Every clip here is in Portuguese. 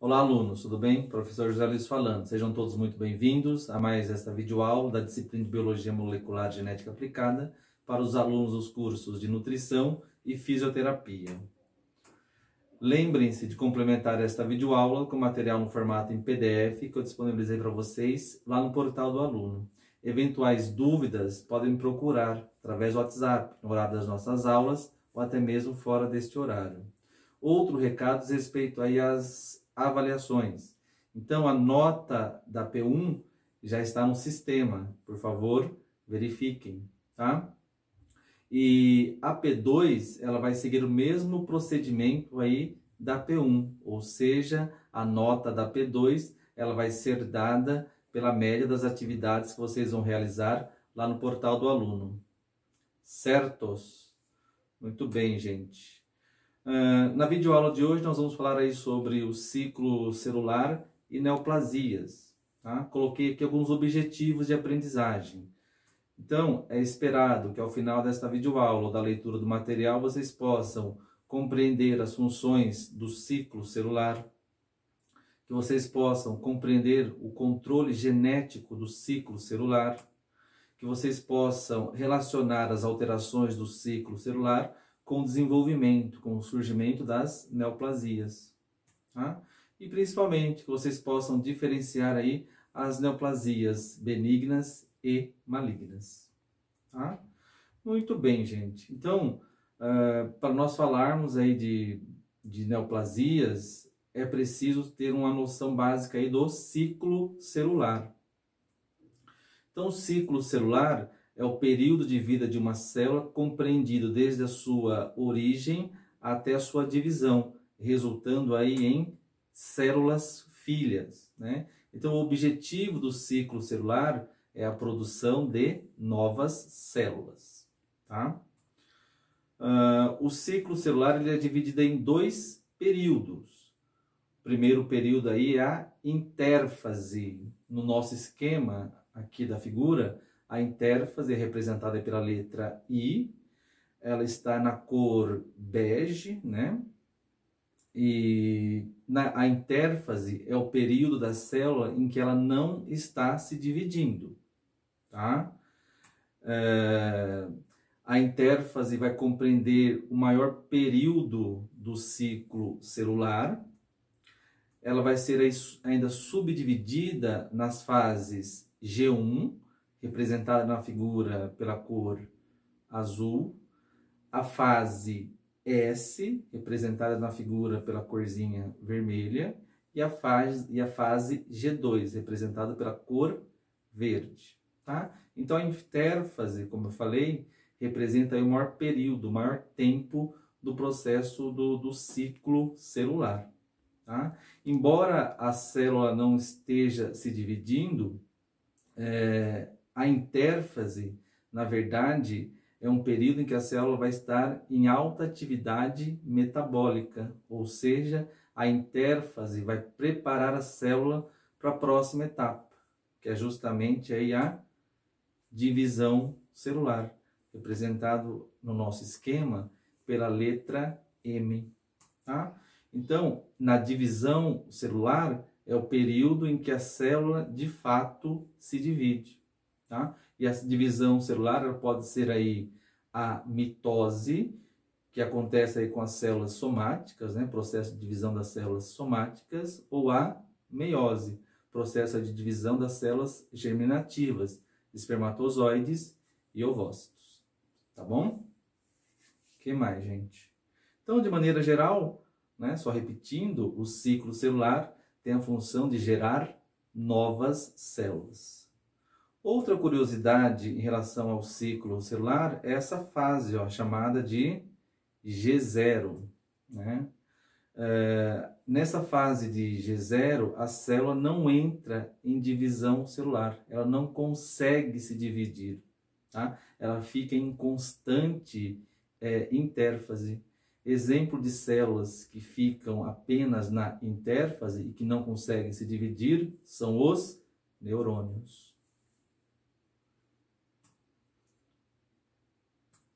Olá, alunos, tudo bem? Professor José Luiz falando. Sejam todos muito bem-vindos a mais esta videoaula da disciplina de Biologia Molecular e Genética Aplicada para os alunos dos cursos de Nutrição e Fisioterapia. Lembrem-se de complementar esta videoaula com material no formato em PDF que eu disponibilizei para vocês lá no portal do aluno. Eventuais dúvidas podem me procurar através do WhatsApp, no horário das nossas aulas ou até mesmo fora deste horário. Outro recado diz respeito aí às avaliações. Então, a nota da P1 já está no sistema. Por favor, verifiquem, tá? E a P2, ela vai seguir o mesmo procedimento aí da P1, ou seja, a nota da P2, ela vai ser dada pela média das atividades que vocês vão realizar lá no portal do aluno. Certos? Muito bem, gente. Na videoaula de hoje nós vamos falar aí sobre o ciclo celular e neoplasias. Tá? Coloquei aqui alguns objetivos de aprendizagem. Então, é esperado que ao final desta videoaula ou da leitura do material vocês possam compreender as funções do ciclo celular, que vocês possam compreender o controle genético do ciclo celular, que vocês possam relacionar as alterações do ciclo celular com o desenvolvimento, com o surgimento das neoplasias. Tá? E principalmente que vocês possam diferenciar aí as neoplasias benignas e malignas. Tá? Muito bem, gente. Então, para nós falarmos aí de neoplasias, é preciso ter uma noção básica aí do ciclo celular. Então, o ciclo celular é o período de vida de uma célula compreendido desde a sua origem até a sua divisão, resultando aí em células filhas, né? Então, o objetivo do ciclo celular é a produção de novas células, tá? O ciclo celular ele é dividido em dois períodos. O primeiro período aí é a intérfase. No nosso esquema aqui da figura, a intérfase é representada pela letra I, ela está na cor bege, né? E a intérfase é o período da célula em que ela não está se dividindo, tá? A intérfase vai compreender o maior período do ciclo celular. Ela vai ser ainda subdividida nas fases G1, representada na figura pela cor azul, a fase S, representada na figura pela corzinha vermelha, e a fase G2, representada pela cor verde. Tá? Então, a intérfase, como eu falei, representa aí o maior período, o maior tempo do processo do ciclo celular. Tá? Embora a célula não esteja se dividindo, a intérfase, na verdade, é um período em que a célula vai estar em alta atividade metabólica, ou seja, a intérfase vai preparar a célula para a próxima etapa, que é justamente aí a divisão celular, representado no nosso esquema pela letra M. Tá? Então, na divisão celular é o período em que a célula de fato se divide. Tá? E essa divisão celular ela pode ser aí a mitose, que acontece aí com as células somáticas, né? Processo de divisão das células somáticas, ou a meiose, processo de divisão das células germinativas, espermatozoides e ovócitos. Tá bom? O que mais, gente? Então, de maneira geral, né, só repetindo, o ciclo celular tem a função de gerar novas células. Outra curiosidade em relação ao ciclo celular é essa fase, ó, chamada de G0. Né? Nessa fase de G0, a célula não entra em divisão celular, ela não consegue se dividir. Tá? Ela fica em constante intérfase. Exemplo de células que ficam apenas na intérfase e que não conseguem se dividir são os neurônios.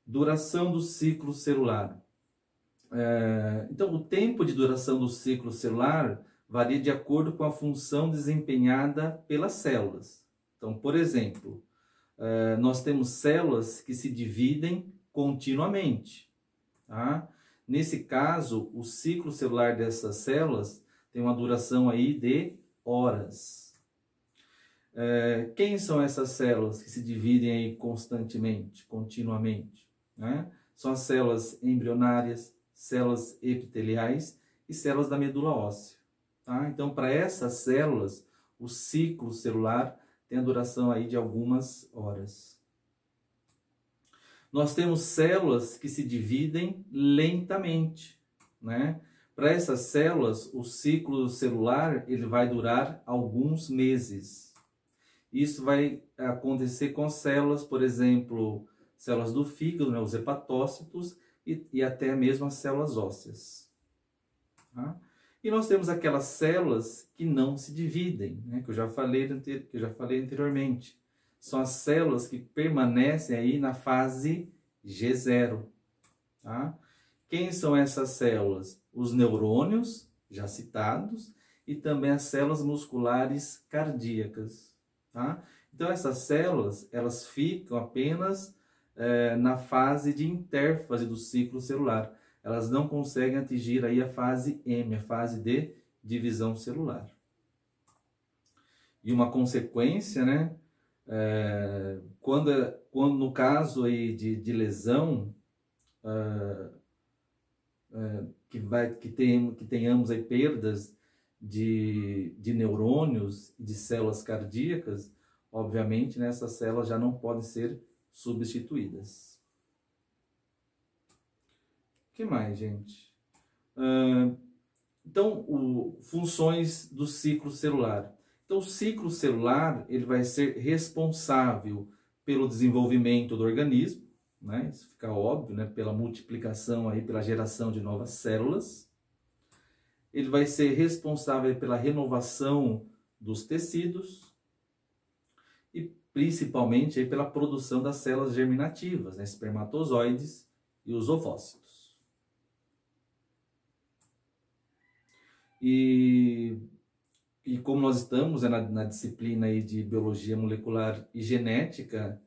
Duração do ciclo celular. Então, o tempo de duração do ciclo celular varia de acordo com a função desempenhada pelas células. Então, por exemplo, nós temos células que se dividem continuamente, tá? Nesse caso, o ciclo celular dessas células tem uma duração aí de horas. Quem são essas células que se dividem aí constantemente, continuamente, né? São as células embrionárias, células epiteliais e células da medula óssea, tá? Então, para essas células, o ciclo celular tem a duração aí de algumas horas. Nós temos células que se dividem lentamente, né? Para essas células, o ciclo celular ele vai durar alguns meses. Isso vai acontecer com células, por exemplo, células do fígado, né, os hepatócitos e até mesmo as células ósseas. Tá? E nós temos aquelas células que não se dividem, né, que eu já falei anteriormente. São as células que permanecem aí na fase G0. Tá? Quem são essas células? Os neurônios, já citados, e também as células musculares cardíacas. Tá? Então, essas células, elas ficam apenas na fase de intérfase do ciclo celular. Elas não conseguem atingir aí a fase M, a fase de divisão celular. E uma consequência, né? Quando no caso aí de lesão, que tenhamos aí perdas de neurônios e de células cardíacas, obviamente, né, essas células já não podem ser substituídas. O que mais, gente? Então, funções do ciclo celular. Então, o ciclo celular ele vai ser responsável pelo desenvolvimento do organismo, né? Isso fica óbvio, né? Pela multiplicação, aí, pela geração de novas células. Ele vai ser responsável pela renovação dos tecidos e principalmente aí, pela produção das células germinativas, né? Espermatozoides e os ovócitos. E como nós estamos na disciplina aí de biologia molecular e genética,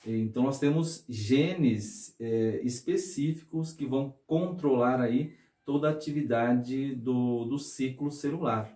então nós temos genes específicos que vão controlar aí toda a atividade do ciclo celular.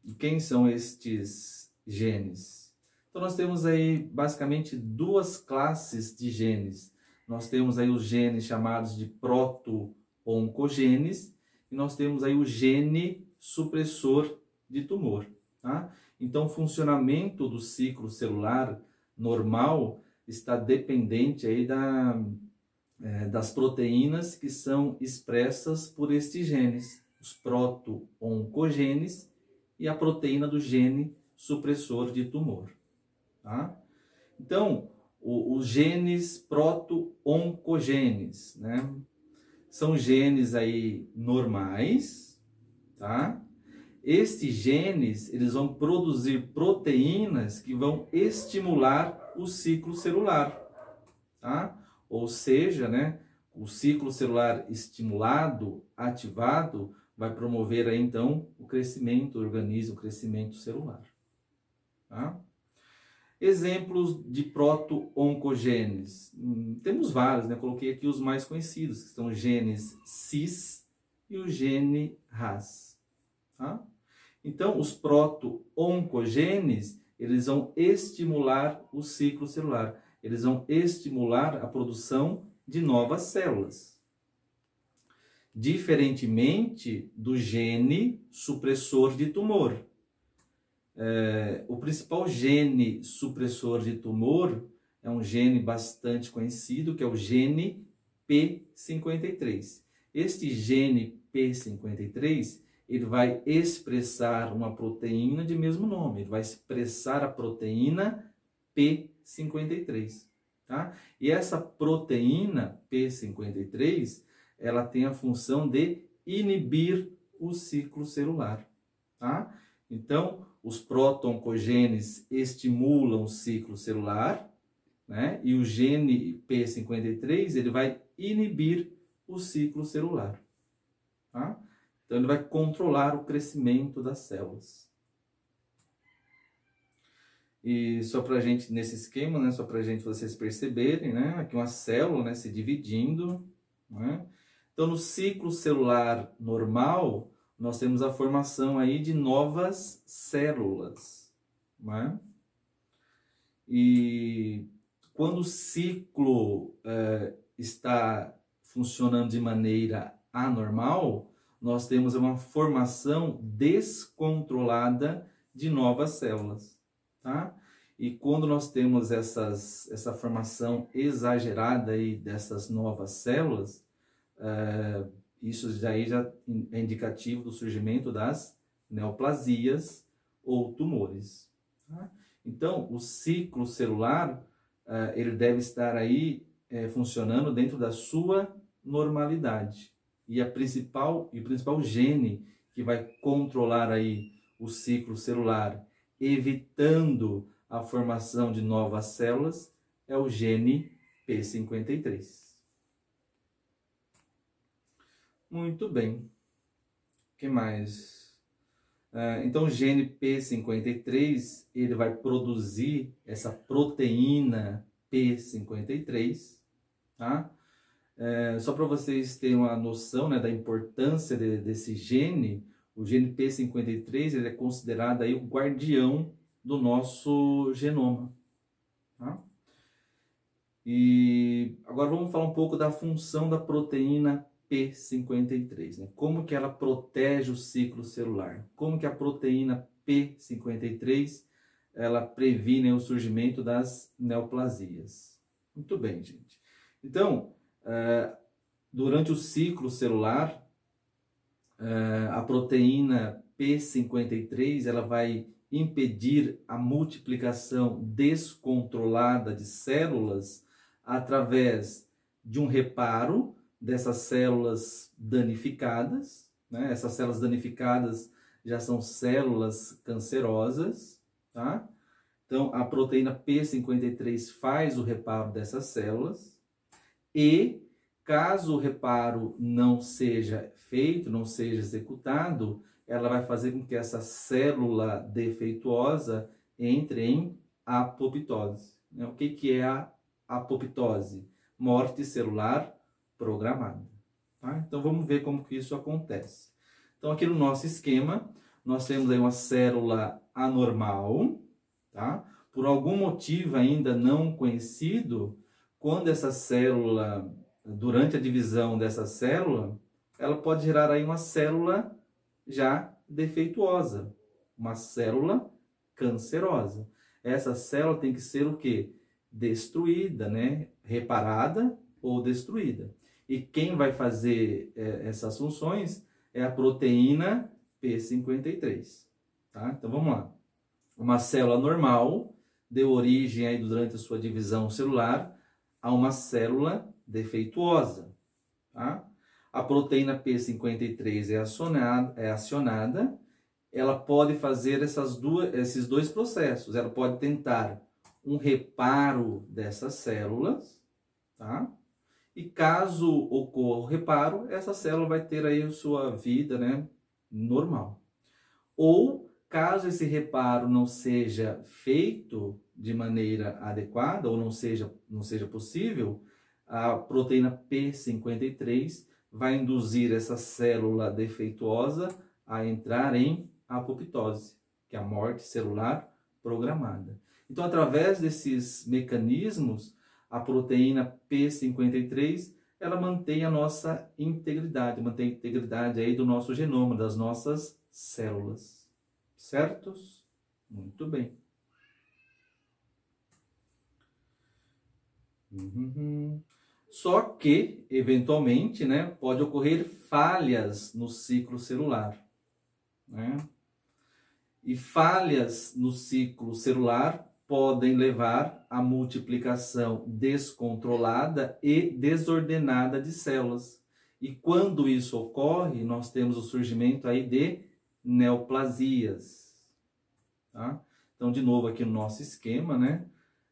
E quem são estes genes? Então nós temos aí basicamente duas classes de genes. Nós temos aí os genes chamados de proto-oncogenes e nós temos aí o gene supressor de tumor. Tá? Então o funcionamento do ciclo celular normal está dependente aí das proteínas que são expressas por estes genes, os proto-oncogenes e a proteína do gene supressor de tumor. Tá? Então, os genes proto-oncogenes, né? São genes aí normais, tá? Estes genes, eles vão produzir proteínas que vão estimular o ciclo celular, tá? Ou seja, né, o ciclo celular estimulado, ativado, vai promover aí, então, o crescimento do organismo, o crescimento celular, tá? Exemplos de proto-oncogenes. Temos vários, né? Coloquei aqui os mais conhecidos, que são os genes cis e o gene Ras. Tá? Então, os proto-oncogenes, eles vão estimular o ciclo celular. Eles vão estimular a produção de novas células. Diferentemente do gene supressor de tumor. O principal gene supressor de tumor é um gene bastante conhecido, que é o gene P53. Este gene P53, ele vai expressar uma proteína de mesmo nome, ele vai expressar a proteína P53. Tá? E essa proteína P53, ela tem a função de inibir o ciclo celular. Tá? Então, os proto-oncogenes estimulam o ciclo celular, né? E o gene P53 ele vai inibir o ciclo celular. Tá? Então, ele vai controlar o crescimento das células. E só para a gente, nesse esquema, né, só para a gente vocês perceberem, né, aqui uma célula, né, se dividindo, né? Então, no ciclo celular normal, nós temos a formação aí de novas células, né? E quando o ciclo está funcionando de maneira anormal, nós temos uma formação descontrolada de novas células, tá? E quando nós temos essa formação exagerada aí dessas novas células, isso já é indicativo do surgimento das neoplasias ou tumores. Tá? Então, o ciclo celular, ele deve estar aí funcionando dentro da sua normalidade. E o principal gene que vai controlar aí o ciclo celular, evitando a formação de novas células, é o gene P53. Muito bem. O que mais? Então, o gene P53, ele vai produzir essa proteína P53, tá? Só para vocês terem uma noção, né, da importância desse gene, o gene P53, ele é considerado aí o guardião do nosso genoma, tá? E agora vamos falar um pouco da função da proteína P53, né? Como que ela protege o ciclo celular? Como que a proteína P53 ela previne o surgimento das neoplasias? Muito bem, gente. Então, durante o ciclo celular, a proteína P53 ela vai impedir a multiplicação descontrolada de células através de um reparo dessas células danificadas, né? Essas células danificadas já são células cancerosas, tá? Então, a proteína P53 faz o reparo dessas células e, caso o reparo não seja feito, não seja executado, ela vai fazer com que essa célula defeituosa entre em apoptose. O que é a apoptose? Morte celular programada. Tá? Então, vamos ver como que isso acontece. Então, aqui no nosso esquema, nós temos aí uma célula anormal, tá? Por algum motivo ainda não conhecido, quando essa célula, durante a divisão dessa célula, ela pode gerar aí uma célula já defeituosa, uma célula cancerosa. Essa célula tem que ser o quê? Destruída, né? Reparada ou destruída. E quem vai fazer essas funções é a proteína P53. Tá? Então vamos lá. Uma célula normal deu origem aí, durante a sua divisão celular, a uma célula defeituosa. Tá? A proteína P53 é acionada, ela pode fazer esses dois processos. Ela pode tentar um reparo dessas células, tá? E caso ocorra o reparo, essa célula vai ter aí a sua vida, né, normal. Ou, caso esse reparo não seja feito de maneira adequada, ou não seja possível, a proteína P53 vai induzir essa célula defeituosa a entrar em apoptose, que é a morte celular programada. Então, através desses mecanismos, a proteína P53, ela mantém a nossa integridade, mantém a integridade aí do nosso genoma, das nossas células. Certos? Muito bem. Só que, eventualmente, né, pode ocorrer falhas no ciclo celular, né? E falhas no ciclo celular podem levar à multiplicação descontrolada e desordenada de células. E quando isso ocorre, nós temos o surgimento aí de neoplasias. Tá? Então, de novo aqui no nosso esquema, né?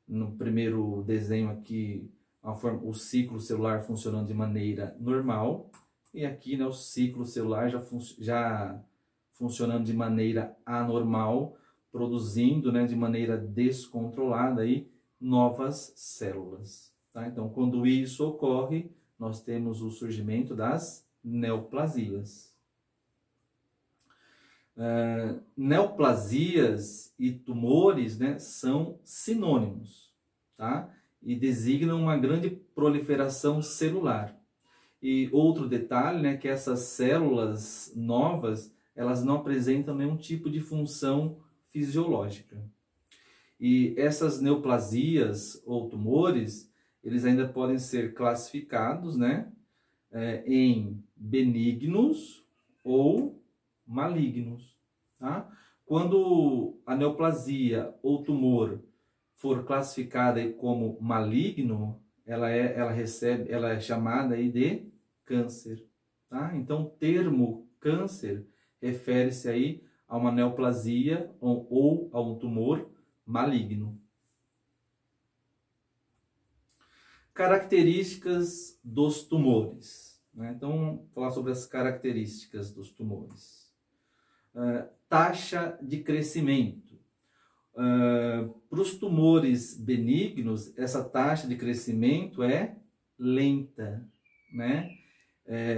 No primeiro desenho aqui, o ciclo celular funcionando de maneira normal, e aqui, né, o ciclo celular já funcionando de maneira anormal, produzindo, né, de maneira descontrolada aí, novas células. Tá? Então, quando isso ocorre, nós temos o surgimento das neoplasias. Neoplasias e tumores, né, são sinônimos, tá? E designam uma grande proliferação celular. E outro detalhe, né, que essas células novas, elas não apresentam nenhum tipo de função fisiológica. E essas neoplasias ou tumores, eles ainda podem ser classificados, né, em benignos ou malignos. Tá? Quando a neoplasia ou tumor for classificada como maligno, ela é chamada aí de câncer. Tá? Então, o termo câncer refere-se aí a uma neoplasia ou a um tumor maligno. Características dos tumores. Né? Então, vamos falar sobre as características dos tumores. Taxa de crescimento. Para os tumores benignos, essa taxa de crescimento é lenta, né?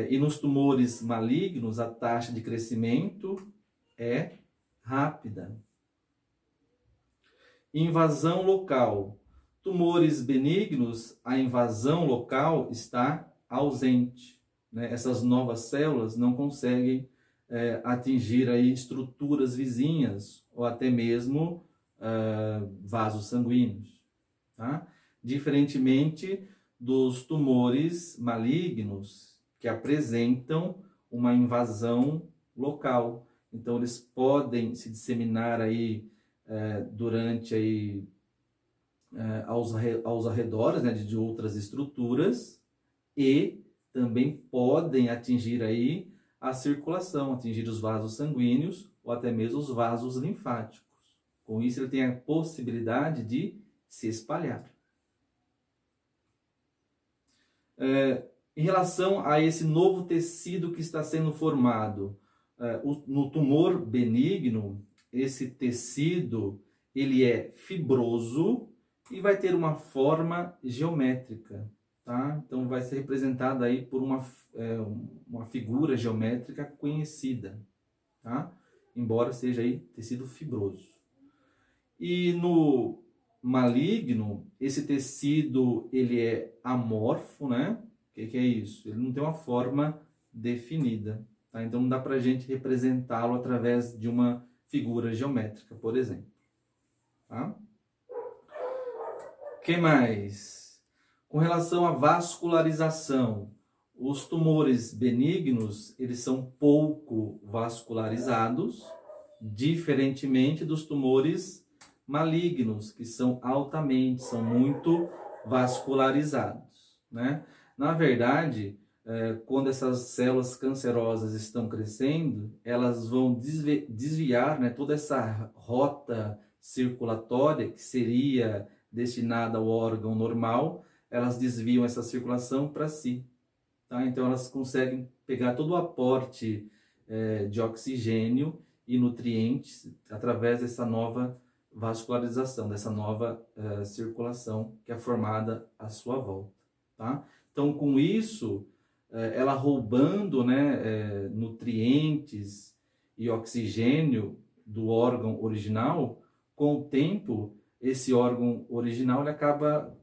E nos tumores malignos, a taxa de crescimento é rápida. Invasão local. Tumores benignos, a invasão local está ausente. Né? Essas novas células não conseguem atingir aí estruturas vizinhas ou até mesmo vasos sanguíneos. Tá? Diferentemente dos tumores malignos que apresentam uma invasão local. Então, eles podem se disseminar aí durante aí, aos arredores, né, de outras estruturas, e também podem atingir aí a circulação, atingir os vasos sanguíneos ou até mesmo os vasos linfáticos. Com isso, ele tem a possibilidade de se espalhar. Em relação a esse novo tecido que está sendo formado, no tumor benigno, esse tecido ele é fibroso e vai ter uma forma geométrica. Tá? Então, vai ser representado aí por uma figura geométrica conhecida, tá? Embora seja aí tecido fibroso. E no maligno, esse tecido ele é amorfo, né? O que é isso? Ele não tem uma forma definida, tá? Então, não dá para a gente representá-lo através de uma figura geométrica, por exemplo. Tá? O que mais? Com relação à vascularização, os tumores benignos, eles são pouco vascularizados, diferentemente dos tumores malignos, que são muito vascularizados, né? Na verdade, quando essas células cancerosas estão crescendo, elas vão desviar, né, toda essa rota circulatória que seria destinada ao órgão normal, elas desviam essa circulação para si. Tá? Então, elas conseguem pegar todo o aporte de oxigênio e nutrientes através dessa nova vascularização, dessa nova circulação que é formada à sua volta. Tá? Então, com isso, ela roubando, né, nutrientes e oxigênio do órgão original, com o tempo, esse órgão original ele acaba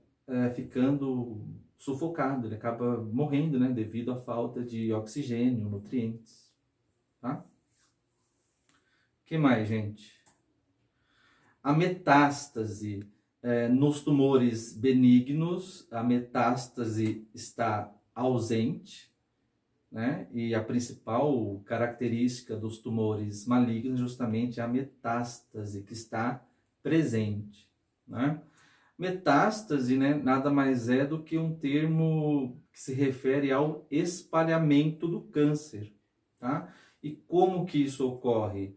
ficando sufocado, ele acaba morrendo, né, devido à falta de oxigênio, nutrientes. Tá? O que mais, gente? A metástase. Nos tumores benignos, a metástase está ausente, né? E a principal característica dos tumores malignos é justamente a metástase que está presente, né? Metástase, né, nada mais é do que um termo que se refere ao espalhamento do câncer. Tá? E como que isso ocorre?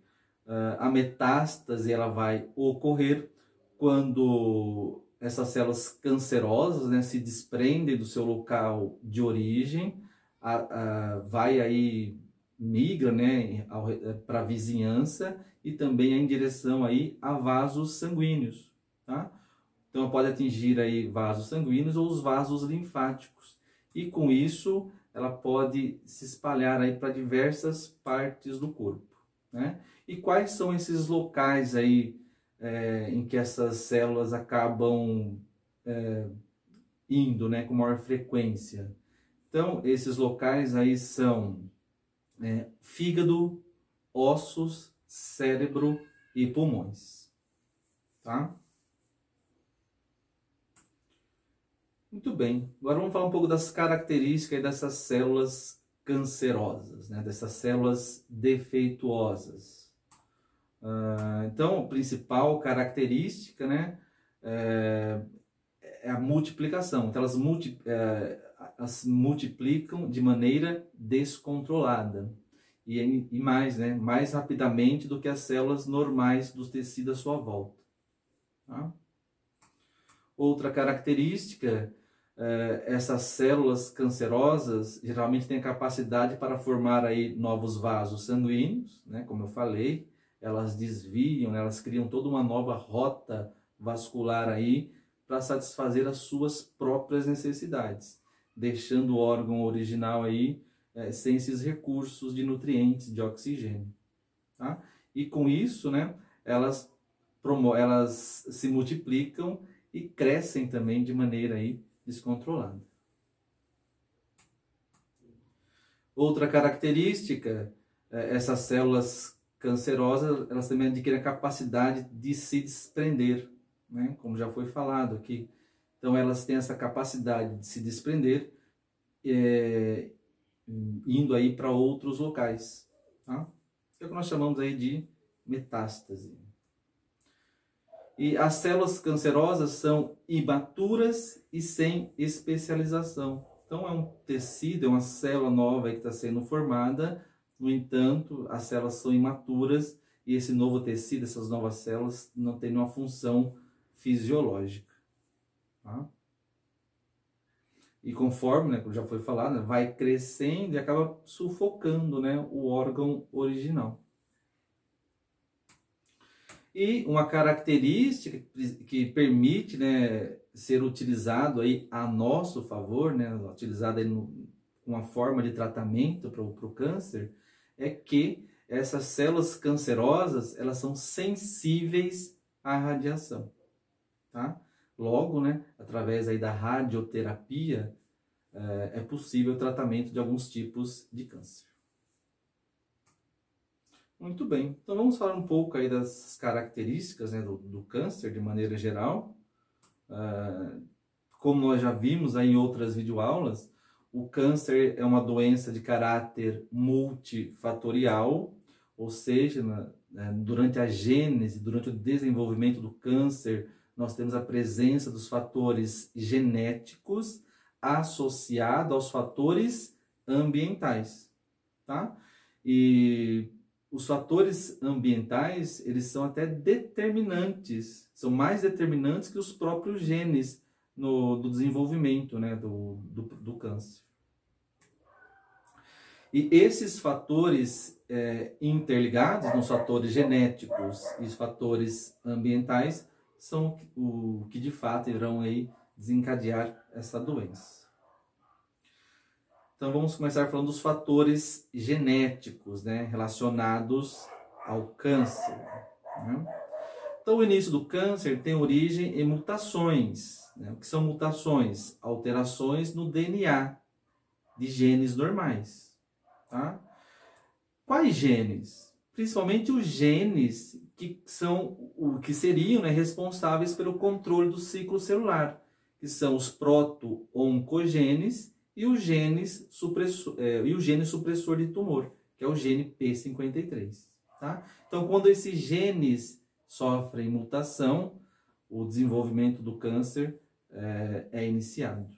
A metástase ela vai ocorrer quando essas células cancerosas, né, se desprendem do seu local de origem, vai aí, migra, né, para a vizinhança e também em direção aí a vasos sanguíneos, tá? Então pode atingir aí vasos sanguíneos ou os vasos linfáticos. E com isso ela pode se espalhar aí para diversas partes do corpo, né? E quais são esses locais aí em que essas células acabam indo, né, com maior frequência? Então esses locais aí são fígado, ossos, cérebro e pulmões, tá? Muito bem, agora vamos falar um pouco das características dessas células cancerosas, né? Dessas células defeituosas. Então, a principal característica, né, é a multiplicação. Então, elas multiplicam de maneira descontrolada e mais, né, mais rapidamente do que as células normais dos tecidos à sua volta. Tá? Outra característica, essas células cancerosas geralmente têm a capacidade para formar aí novos vasos sanguíneos, né? Como eu falei, elas desviam, né? Elas criam toda uma nova rota vascular aí para satisfazer as suas próprias necessidades, deixando o órgão original aí sem esses recursos de nutrientes, de oxigênio, tá? E com isso, né, elas se multiplicam e crescem também de maneira aí descontrolada. Outra característica, essas células cancerosas, elas também adquirem a capacidade de se desprender, né? Como já foi falado aqui. Então elas têm essa capacidade de se desprender, indo aí para outros locais, tá? É o que nós chamamos aí de metástase. E as células cancerosas são imaturas e sem especialização. Então é um tecido, é uma célula nova que está sendo formada, no entanto, as células são imaturas e esse novo tecido, essas novas células, não tem nenhuma função fisiológica. Tá? E conforme, né, como já foi falado, né, vai crescendo e acaba sufocando, né, o órgão original. E uma característica que permite, né, ser utilizado aí a nosso favor, né, utilizado aí uma forma de tratamento para o câncer, é que essas células cancerosas, elas são sensíveis à radiação, tá? Logo, né, através aí da radioterapia, é possível o tratamento de alguns tipos de câncer. Muito bem, então vamos falar um pouco aí das características, né, do câncer de maneira geral. Como nós já vimos aí em outras videoaulas, o câncer é uma doença de caráter multifatorial, ou seja, durante a gênese, durante o desenvolvimento do câncer, nós temos a presença dos fatores genéticos associados aos fatores ambientais, tá? E os fatores ambientais, eles são até determinantes, são mais determinantes que os próprios genes do desenvolvimento, né, do câncer. E esses fatores interligados, nos fatores genéticos e os fatores ambientais, são o que de fato irão aí desencadear essa doença. Então vamos começar falando dos fatores genéticos, né, relacionados ao câncer, né? Então o início do câncer tem origem em mutações, né? O que são mutações? Alterações no DNA de genes normais, tá? Quais genes? Principalmente os genes que seriam, né, responsáveis pelo controle do ciclo celular, que são os proto-oncogenes e o gene supressor de tumor, que é o gene P53. Tá? Então, quando esses genes sofrem mutação, o desenvolvimento do câncer é iniciado.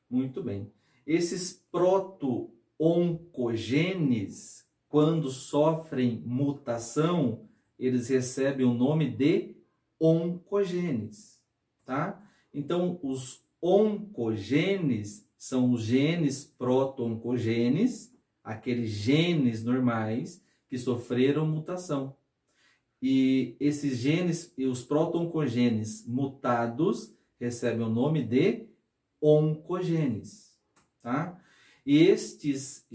Muito bem. Esses proto-oncogenes, quando sofrem mutação, eles recebem o nome de oncogenes, tá? Então, os oncogenes são os genes proto-oncogenes, aqueles genes normais que sofreram mutação. E esses genes e os proto-oncogenes mutados recebem o nome de oncogenes, tá? E estes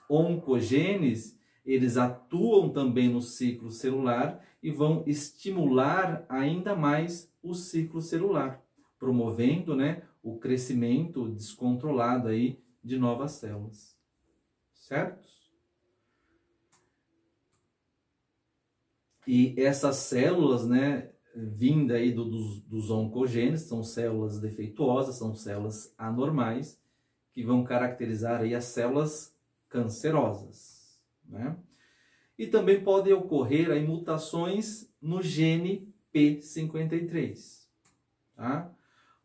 oncogenes, eles atuam também no ciclo celular e vão estimular ainda mais o ciclo celular, promovendo, né, o crescimento descontrolado aí de novas células, certo? E essas células, né, vinda aí dos oncogenes, são células defeituosas, são células anormais, que vão caracterizar aí as células cancerosas, né? E também podem ocorrer aí mutações no gene P53, tá?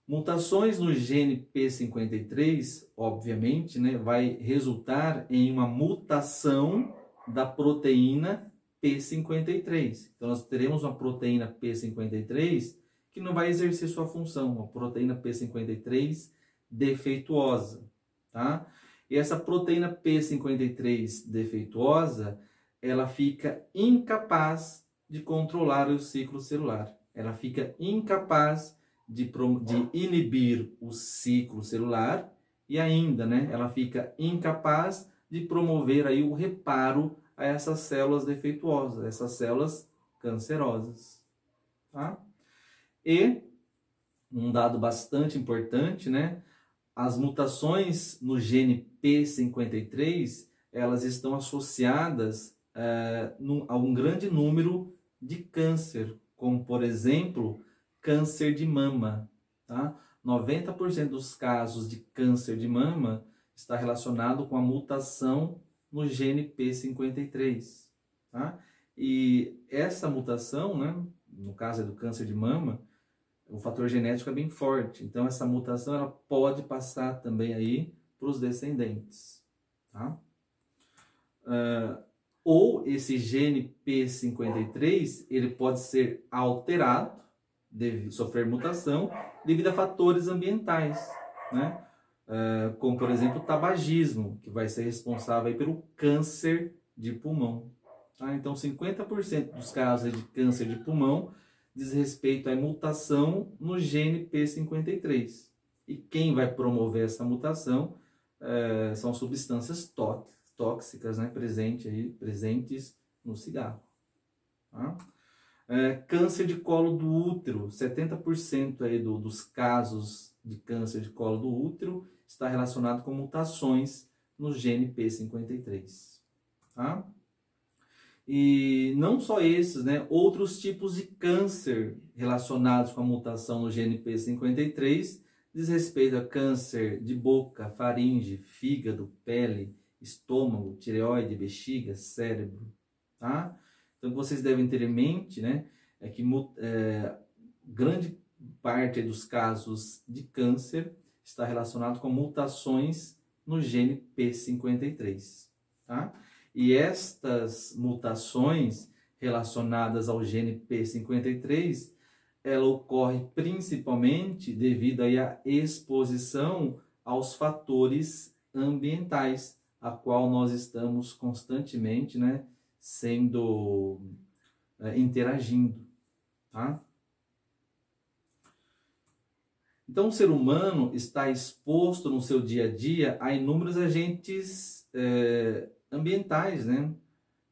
Mutações no gene P53, obviamente, né, vai resultar em uma mutação da proteína P53. Então, nós teremos uma proteína P53 que não vai exercer sua função, uma proteína P53 defeituosa, tá? E essa proteína P53 defeituosa, ela fica incapaz de controlar o ciclo celular. Ela fica incapaz de inibir o ciclo celular e ainda, né, ela fica incapaz de promover aí o reparo a essas células defeituosas, essas células cancerosas, tá? E um dado bastante importante, né, as mutações no gene P53, elas estão associadas a um grande número de câncer, como por exemplo, câncer de mama, tá? 90% dos casos de câncer de mama está relacionado com a mutação no gene P53, tá? E essa mutação, né, no caso do câncer de mama, o fator genético é bem forte. Então, essa mutação ela pode passar também aí para os descendentes, tá? Ou esse gene P53, ele pode ser alterado, sofrer mutação, devido a fatores ambientais, né? Como, por exemplo, o tabagismo, que vai ser responsável aí pelo câncer de pulmão. Tá? Então, 50% dos casos de câncer de pulmão diz respeito à mutação no gene P53. E quem vai promover essa mutação são substâncias tóxicas, né, presentes no cigarro. Tá? Câncer de colo do útero, 70% aí dos casos de câncer de colo do útero está relacionado com mutações no gene P53. Tá? E não só esses, né? Outros tipos de câncer relacionados com a mutação no gene P53 diz respeito a câncer de boca, faringe, fígado, pele, estômago, tireoide, bexiga, cérebro, tá? Então, vocês devem ter em mente, né, é que grande parte dos casos de câncer está relacionado com mutações no gene P53, tá? E estas mutações relacionadas ao gene P53, ela ocorre principalmente devido aí à exposição aos fatores ambientais, a qual nós estamos constantemente, né, interagindo, tá? Então, o ser humano está exposto no seu dia a dia a inúmeros agentes ambientais, né?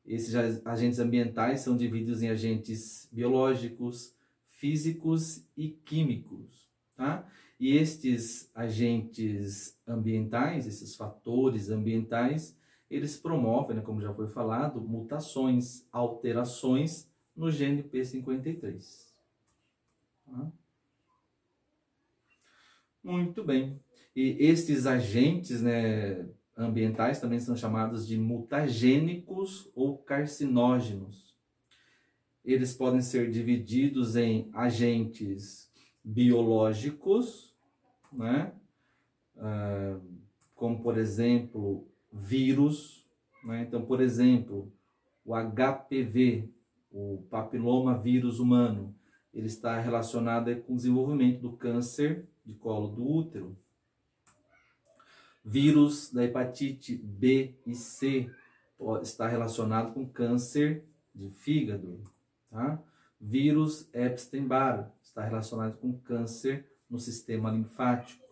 Esses agentes ambientais são divididos em agentes biológicos, físicos e químicos, tá? E estes agentes ambientais, esses fatores ambientais, eles promovem, né, como já foi falado, mutações, alterações no gene P53. Tá? Muito bem. E estes agentes, né, ambientais também são chamados de mutagênicos ou carcinógenos. Eles podem ser divididos em agentes biológicos, né? Como, por exemplo, vírus. Né? Então, por exemplo, o HPV, o papiloma vírus humano, ele está relacionado com o desenvolvimento do câncer de colo do útero. Vírus da hepatite B e C está relacionado com câncer de fígado. Tá? Vírus Epstein-Barr está relacionado com câncer no sistema linfático.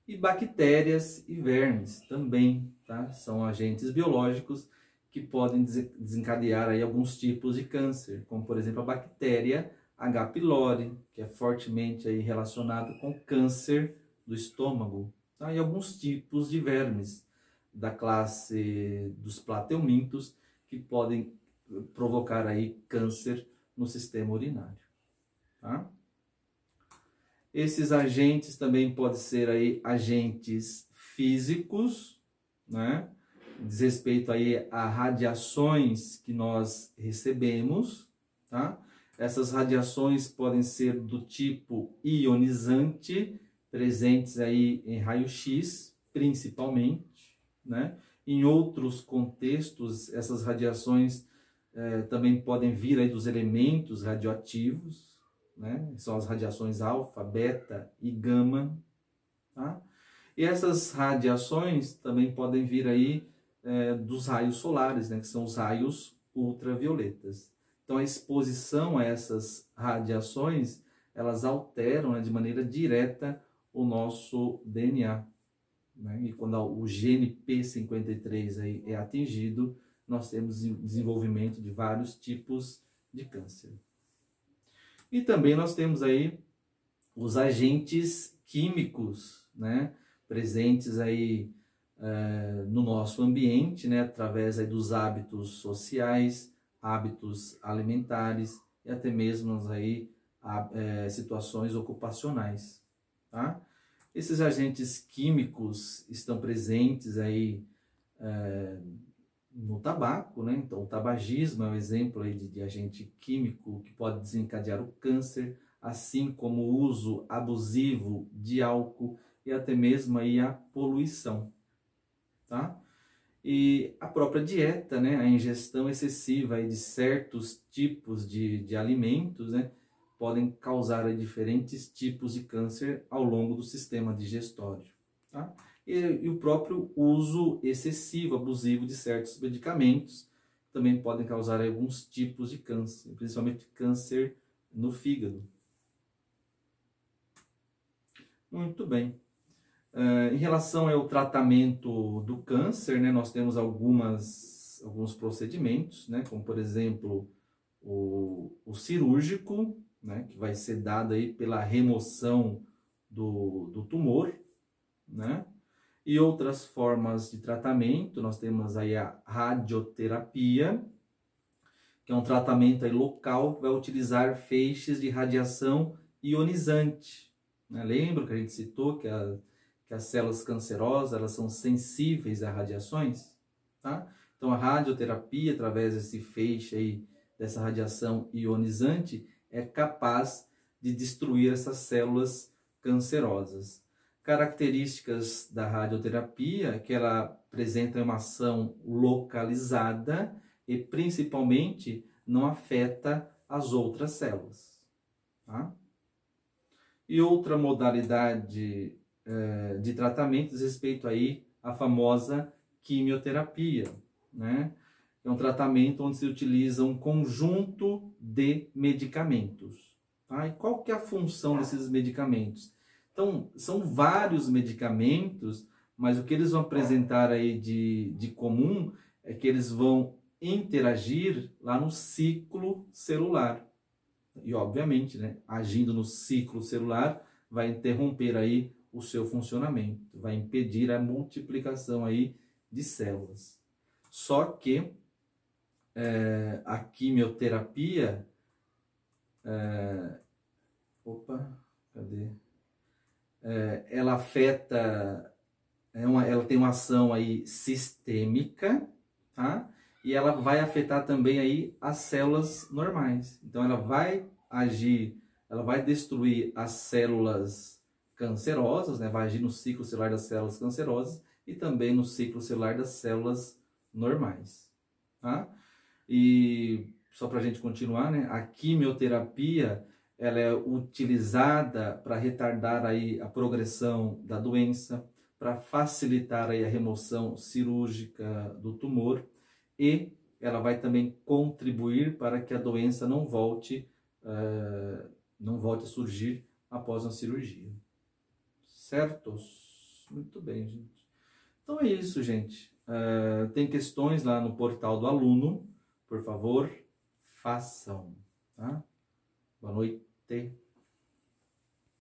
E bactérias e vermes também, tá? São agentes biológicos que podem desencadear aí alguns tipos de câncer, como por exemplo a bactéria H. pylori, que é fortemente aí relacionada com câncer do estômago, tá? E alguns tipos de vermes da classe dos plateumintos que podem provocar aí câncer no sistema urinário, tá? Esses agentes também podem ser aí agentes físicos, né? Diz respeito aí a radiações que nós recebemos, tá? Essas radiações podem ser do tipo ionizante, presentes aí em raio-x, principalmente, né? Em outros contextos, essas radiações também podem vir aí dos elementos radioativos, né? São as radiações alfa, beta e gama, tá? E essas radiações também podem vir aí dos raios solares, né? Que são os raios ultravioletas. Então a exposição a essas radiações, elas alteram, né, de maneira direta o nosso DNA, né? E quando o gene P53 aí é atingido, nós temos desenvolvimento de vários tipos de câncer. E também nós temos aí os agentes químicos, né, presentes aí no nosso ambiente, né, através aí dos hábitos sociais, hábitos alimentares e até mesmo aí situações ocupacionais, tá? Esses agentes químicos estão presentes aí no tabaco, né? Então, o tabagismo é um exemplo aí de agente químico que pode desencadear o câncer, assim como o uso abusivo de álcool e até mesmo aí a poluição, tá? E a própria dieta, né? A ingestão excessiva aí de certos tipos de alimentos, né? Podem causar aí diferentes tipos de câncer ao longo do sistema digestório, tá? E o próprio uso excessivo, abusivo de certos medicamentos também podem causar alguns tipos de câncer, principalmente câncer no fígado. Muito bem. Em relação ao tratamento do câncer, né, nós temos alguns procedimentos, né, como por exemplo o cirúrgico, né, que vai ser dado aí pela remoção do tumor, né? E outras formas de tratamento, nós temos aí a radioterapia, que é um tratamento aí local que vai utilizar feixes de radiação ionizante, né? Lembra que a gente citou que as células cancerosas, elas são sensíveis a radiações, tá? Então a radioterapia, através desse feixe aí, dessa radiação ionizante, é capaz de destruir essas células cancerosas. Características da radioterapia é que ela apresenta uma ação localizada e principalmente não afeta as outras células, tá? E outra modalidade de tratamento diz respeito aí à famosa quimioterapia, né? É um tratamento onde se utiliza um conjunto de medicamentos, tá? E qual que é a função desses medicamentos? Então, são vários medicamentos, mas o que eles vão apresentar aí de comum é que eles vão interagir lá no ciclo celular. E, obviamente, né, agindo no ciclo celular, vai interromper aí o seu funcionamento, vai impedir a multiplicação aí de células. Só que a quimioterapia... ela afeta, ela tem uma ação aí sistêmica, tá? E ela vai afetar também aí as células normais. Então ela vai agir, ela vai destruir as células cancerosas, né? Vai agir no ciclo celular das células cancerosas e também no ciclo celular das células normais, tá? E só para a gente continuar, né? A quimioterapia, ela é utilizada para retardar aí a progressão da doença, para facilitar aí a remoção cirúrgica do tumor, e ela vai também contribuir para que a doença não volte a surgir após a cirurgia. Certos? Muito bem, gente. Então é isso, gente. Tem questões lá no portal do aluno. Por favor, façam. Tá? Boa noite.